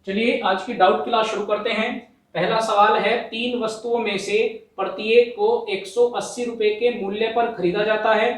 चलिए आज की डाउट क्लास शुरू करते हैं। पहला सवाल है, तीन वस्तुओं में से प्रत्येक को 180 रुपए के मूल्य पर खरीदा जाता है।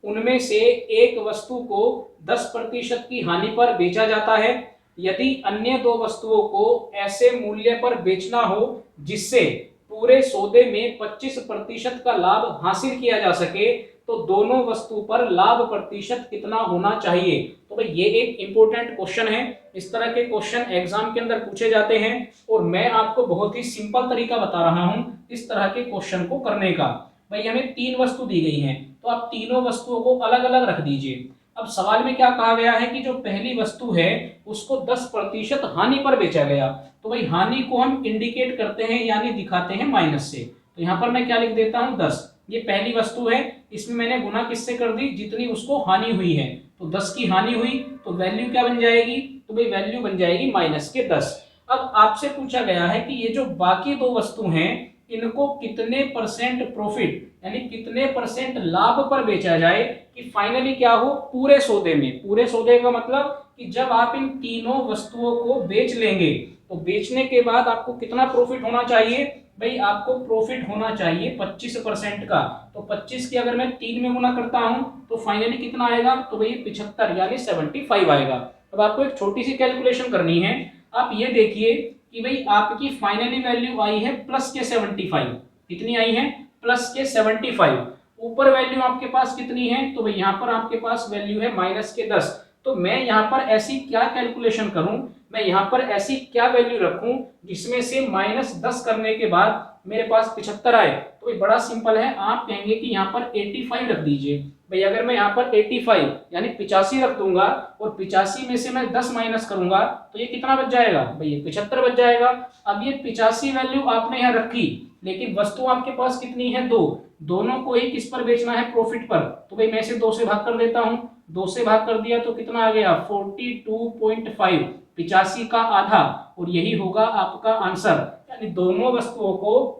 उनमें से एक वस्तु को 10% की हानि पर बेचा जाता है। यदि अन्य दो वस्तुओं को ऐसे मूल्य पर बेचना हो जिससे पूरे सौदे में 25% का लाभ हासिल किया जा सके, तो दोनों वस्तु पर लाभ प्रतिशत कितना होना चाहिए। तो भाई ये एक इंपॉर्टेंट क्वेश्चन है। इस तरह के क्वेश्चन एग्जाम के अंदर पूछे जाते हैं और मैं आपको बहुत ही सिंपल तरीका बता रहा हूं इस तरह के क्वेश्चन को करने का। भाई हमें तीन वस्तु दी गई हैं, तो आप तीनों वस्तुओं को अलग अलग रख दीजिए। अब सवाल में क्या कहा गया है कि जो पहली वस्तु है उसको 10% हानि पर बेचा गया। तो भाई हानि को हम इंडिकेट करते हैं यानी दिखाते हैं माइनस से। तो यहाँ पर मैं क्या लिख देता हूं 10। ये पहली वस्तु है, इसमें मैंने गुना किससे कर दी, जितनी उसको हानि हुई है। तो 10 की हानि हुई तो वैल्यू क्या बन जाएगी, तो भाई वैल्यू बन जाएगी माइनस के 10। अब आपसे पूछा गया है कि ये जो बाकी दो वस्तु हैं इनको कितने परसेंट प्रॉफिट यानी कितने परसेंट लाभ पर बेचा जाए कि फाइनली क्या हो, पूरे सौदे में। पूरे सौदे का मतलब कि जब आप इन तीनों वस्तुओं को बेच लेंगे तो बेचने के बाद आपको कितना प्रॉफिट होना चाहिए। भाई आपको प्रॉफिट होना चाहिए 25% का। तो 25 की अगर मैं 3 में गुना करता हूं तो फाइनली कितना आएगा, तो भाई 75 यानी 75 आएगा। अब आपको एक छोटी सी कैलकुलेशन करनी है। आप ये देखिए कि भाई आपकी फाइनली वैल्यू आई है प्लस के 75। कितनी आई है, प्लस के 75। ऊपर वैल्यू आपके पास कितनी है, तो भाई यहाँ पर आपके पास वैल्यू है माइनस के 10। तो मैं यहाँ पर ऐसी क्या कैलकुलेशन करूं, मैं यहाँ पर ऐसी क्या वैल्यू रखूं जिसमें से -10 करने के बाद मेरे पास 75 आए। तो ये बड़ा सिंपल है, आप कहेंगे कि यहाँ पर 85 रख दीजिए। भाई अगर मैं यहाँ पर 85 यानी 85 रख दूंगा और 85 में से मैं 10 माइनस करूंगा तो ये कितना बच जाएगा, भाई ये 75 बच जाएगा। अब ये 85 वैल्यू आपने यहाँ रखी, लेकिन वस्तु आपके पास कितनी है, दो। दोनों को ही किस पर बेचना है, प्रॉफिट पर। तो भाई मैं इसे 2 से भाग कर देता हूं। 2 से भाग कर दिया तो कितना आ गया, 42.5, 85 का आधा, और यही होगा आपका आंसर। यानी दोनों वस्तुओं को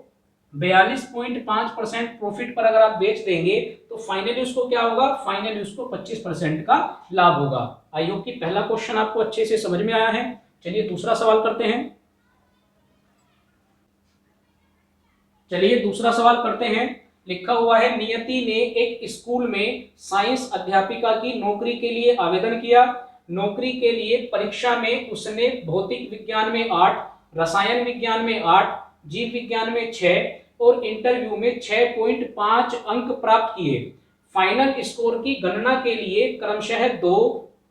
42.5% प्रॉफिट पर अगर आप बेच देंगे तो फाइनली उसको क्या होगा, फाइनली उसको 25% का लाभ होगा। आई होप कि पहला क्वेश्चन आपको अच्छे से समझ में आया है। चलिए दूसरा सवाल करते हैं। लिखा हुआ है, नियति ने एक स्कूल में साइंस अध्यापिका की नौकरी के लिए आवेदन किया। नौकरी के लिए परीक्षा में उसने भौतिक विज्ञान में 8, रसायन विज्ञान में 8, जीव विज्ञान में 6 और इंटरव्यू में 6.5 अंक प्राप्त किए। फाइनल स्कोर की गणना के लिए क्रमशः 2,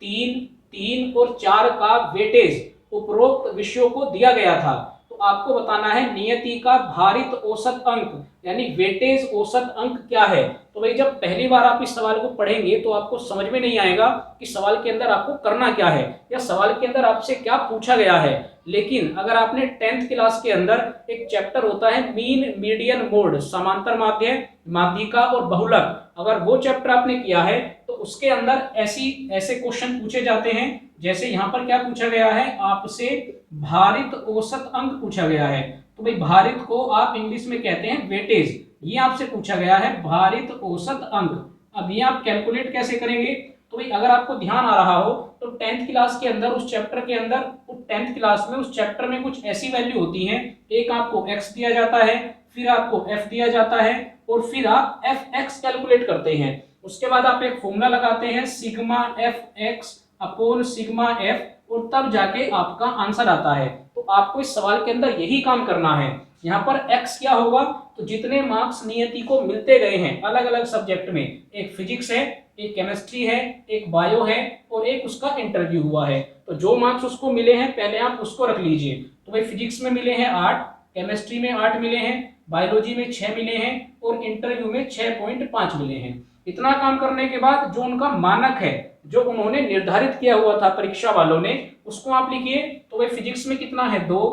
3, 3 और 4 का वेटेज उपरोक्त विषयों को दिया गया था। तो आपको बताना है नियति का भारित औसत अंक यानी वेटेज औसत अंक क्या है। तो भाई जब पहली बार आप इस सवाल को पढ़ेंगे तो आपको समझ में नहीं आएगा कि सवाल के अंदर आपको करना क्या है या सवाल के अंदर आपसे क्या पूछा गया है। लेकिन अगर आपने 10th क्लास के अंदर एक चैप्टर होता है मीन मीडियन मोड, समांतर माध्य, माध्यिका और बहुलक, अगर वो चैप्टर आपने किया है तो उसके अंदर ऐसे क्वेश्चन पूछे जाते हैं। जैसे यहाँ पर क्या पूछा गया है, आपसे भारित औसत अंक पूछा गया है। तो भाई भारित को आप इंग्लिश में कहते हैं वेटेज। ये आपसे पूछा गया है भारित औसत अंक। अब ये आप कैलकुलेट कैसे करेंगे, तो भाई अगर आपको ध्यान आ रहा हो तो 10th क्लास के अंदर उस चैप्टर के अंदर 10th क्लास में उस चैप्टर में कुछ ऐसी वैल्यू होती हैं। एक आपको x दिया जाता है, फिर आपको f दिया जाता है और फिर आप fx कैलकुलेट करते हैं। उसके बाद आप एक फॉर्मूला लगाते हैं sigma fx upon sigma f और तब जाके आपका आंसर आता है। तो आपको इस सवाल के अंदर यही काम करना है। यहाँ पर x क्या होगा, तो जितने मार्क्स नियति को मिलते गए हैं अलग अलग सब्जेक्ट में, एक फिजिक्स है, एक केमिस्ट्री है, एक बायो है और एक उसका इंटरव्यू हुआ है, तो जो मार्क्स उसको मिले हैं पहले आप उसको रख लीजिए। तो भाई फिजिक्स में मिले हैं 8, केमिस्ट्री में 8 मिले हैं, बायोलॉजी में 6 मिले हैं और इंटरव्यू में 6.5 मिले हैं। इतना काम करने के बाद जो उनका मानक है, जो उन्होंने निर्धारित किया हुआ था परीक्षा वालों ने, उसको आप लिखिए। तो भाई फिजिक्स में कितना है 2,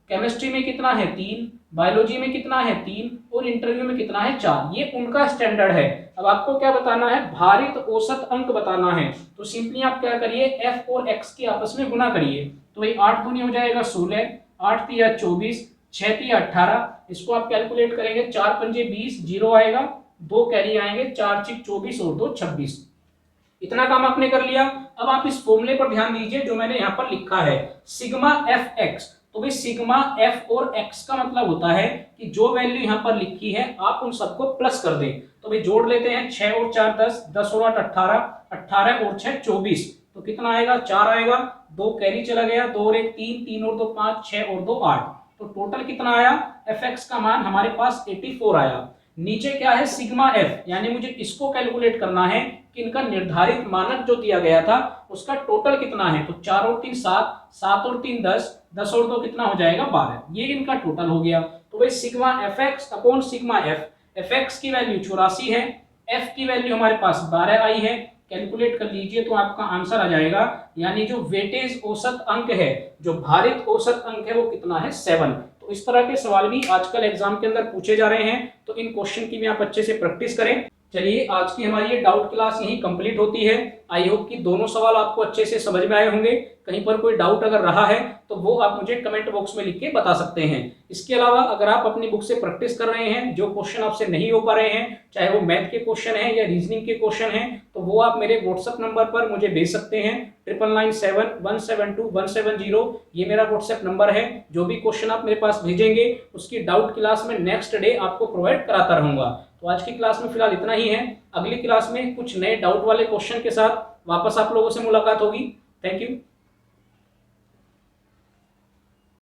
केमिस्ट्री में कितना है 3, बायोलॉजी में कितना है 3 और इंटरव्यू में कितना है 4। ये उनका स्टैंडर्ड है। अब आपको क्या बताना है, भारित औसत अंक बताना है। तो सिंपली आप क्या करिए, f और x की आपस में गुना करिए। तो भाई 8 दूनी हो जाएगा 16, 8 तिया 24, 6 तिया 18। इसको आप कैलकुलेट करेंगे, 4 पंजे 20, 0 आएगा, 2 कैरी आएंगे, 4 चिक 24 और 2 26। इतना काम आपने कर लिया। अब आप इस फॉर्मूले पर ध्यान दीजिए जो मैंने यहाँ पर लिखा है, सिग्मा एफ एक्स। तो भाई सिग्मा एफ और एक्स का मतलब होता है कि जो वैल्यू यहाँ पर लिखी है आप उन सबको प्लस कर दें। तो भाई जोड़ लेते हैं, 6 और 4 10, 10 और 8 18, 18 और 6 24, तो कितना आएगा, 4 आएगा, 2 कैरी चला गया, 2 और 1 3, 3 और 2 5, 6 और 2 8, तो टोटल कितना आया, एफ एक्स का मान हमारे पास 84 आया। नीचे क्या है, सिग्मा एफ, यानी मुझे इसको कैलकुलेट करना है कि इनका निर्धारित मानक जो दिया गया था उसका टोटल कितना है। तो 4 और 3 7, 7 और 3 10, 10 और 2 कितना हो जाएगा 12, ये इनका टोटल हो गया। तो भाई sigma F x upon sigma F, F x की वैल्यू 84 है, एफ की वैल्यू हमारे पास 12 आई है, कैलकुलेट कर लीजिए तो आपका आंसर आ जाएगा। यानी जो वेटेज औसत अंक है, जो भारित औसत अंक है वो कितना है, 7। तो इस तरह के सवाल भी आजकल एग्जाम के अंदर पूछे जा रहे हैं, तो इन क्वेश्चन की भी आप अच्छे से प्रैक्टिस करें। चलिए आज की हमारी ये डाउट क्लास यहीं कंप्लीट होती है। आई होप कि दोनों सवाल आपको अच्छे से समझ में आए होंगे। कहीं पर कोई डाउट अगर रहा है तो वो आप मुझे कमेंट बॉक्स में लिख के बता सकते हैं। इसके अलावा अगर आप अपनी बुक से प्रैक्टिस कर रहे हैं, जो क्वेश्चन आपसे नहीं हो पा रहे हैं, चाहे वो मैथ के क्वेश्चन हैं या रीजनिंग के क्वेश्चन हैं, तो वो आप मेरे व्हाट्सएप नंबर पर मुझे भेज सकते हैं, 9997172170, ये मेरा व्हाट्सएप नंबर है। जो भी क्वेश्चन आप मेरे पास भेजेंगे उसकी डाउट क्लास में नेक्स्ट डे आपको प्रोवाइड कराता रहूंगा। तो आज की क्लास में फिलहाल इतना ही है। अगली क्लास में कुछ नए डाउट वाले क्वेश्चन के साथ वापस आप लोगों से मुलाकात होगी। Thank you.